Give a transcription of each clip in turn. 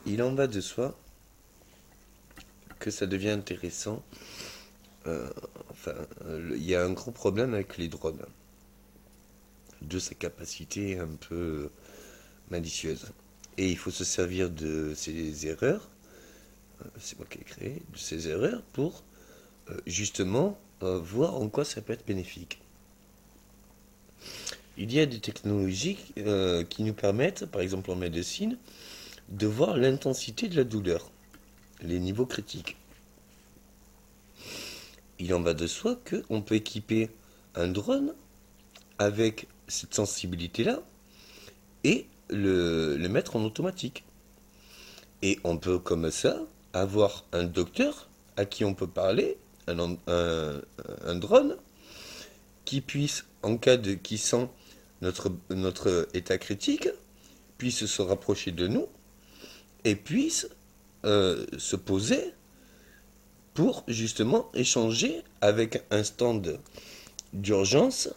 Il en va de soi que ça devient intéressant. Euh, enfin, il y a un gros problème avec les drones, de sa capacité un peu malicieuse. Et il faut se servir de ces erreurs, c'est moi qui ai créé, de ces erreurs pour justement voir en quoi ça peut être bénéfique. Il y a des technologies qui nous permettent, par exemple en médecine, de voir l'intensité de la douleur, les niveaux critiques. Il en va de soi qu'on peut équiper un drone avec cette sensibilité-là et le mettre en automatique. Et on peut comme ça avoir un docteur à qui on peut parler, un drone, qui puisse, en cas de qui sent notre état critique, puisse se rapprocher de nous et puisse se poser pour justement échanger avec un stand d'urgence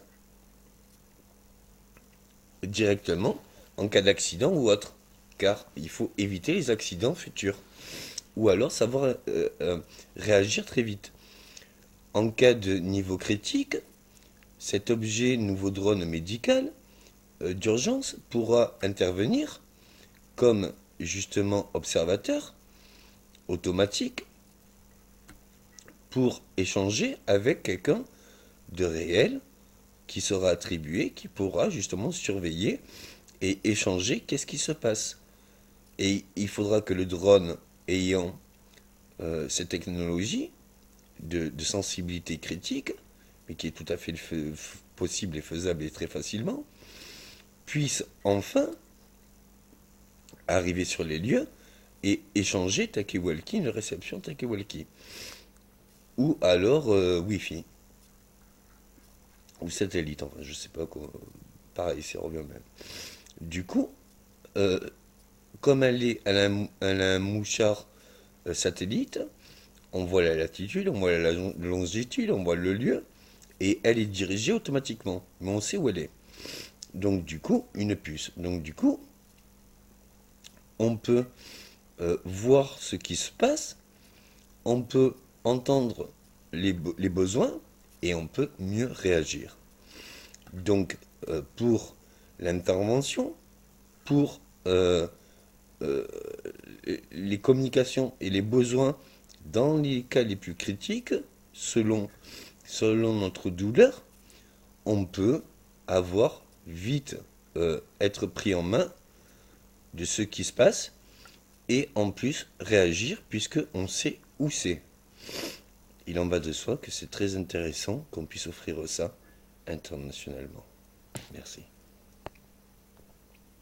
directement en cas d'accident ou autre. Car il faut éviter les accidents futurs. Ou alors savoir réagir très vite. En cas de niveau critique, cet objet nouveau drone médical d'urgence pourra intervenir comme justement observateur automatique pour échanger avec quelqu'un de réel qui sera attribué, qui pourra justement surveiller et échanger qu'est-ce qui se passe. Et il faudra que le drone ayant cette technologie de sensibilité critique, mais qui est tout à fait possible et faisable et très facilement, puisse enfin arriver sur les lieux et échanger talkie-walkie, une réception talkie-walkie. Ou alors Wi-Fi. Ou satellite, enfin, je sais pas quoi. Pareil, c'est revient au même. Du coup, euh, comme elle a un mouchard satellite, on voit la latitude, on voit la longitude, on voit le lieu, et elle est dirigée automatiquement. Mais on sait où elle est. Donc du coup, une puce. Donc du coup, on peut voir ce qui se passe, on peut entendre les besoins, et on peut mieux réagir. Donc pour l'intervention, pour euh, les communications et les besoins dans les cas les plus critiques, selon notre douleur, on peut avoir vite être pris en main de ce qui se passe et en plus réagir puisque on sait où c'est. Il en va de soi que c'est très intéressant qu'on puisse offrir ça internationalement. Merci.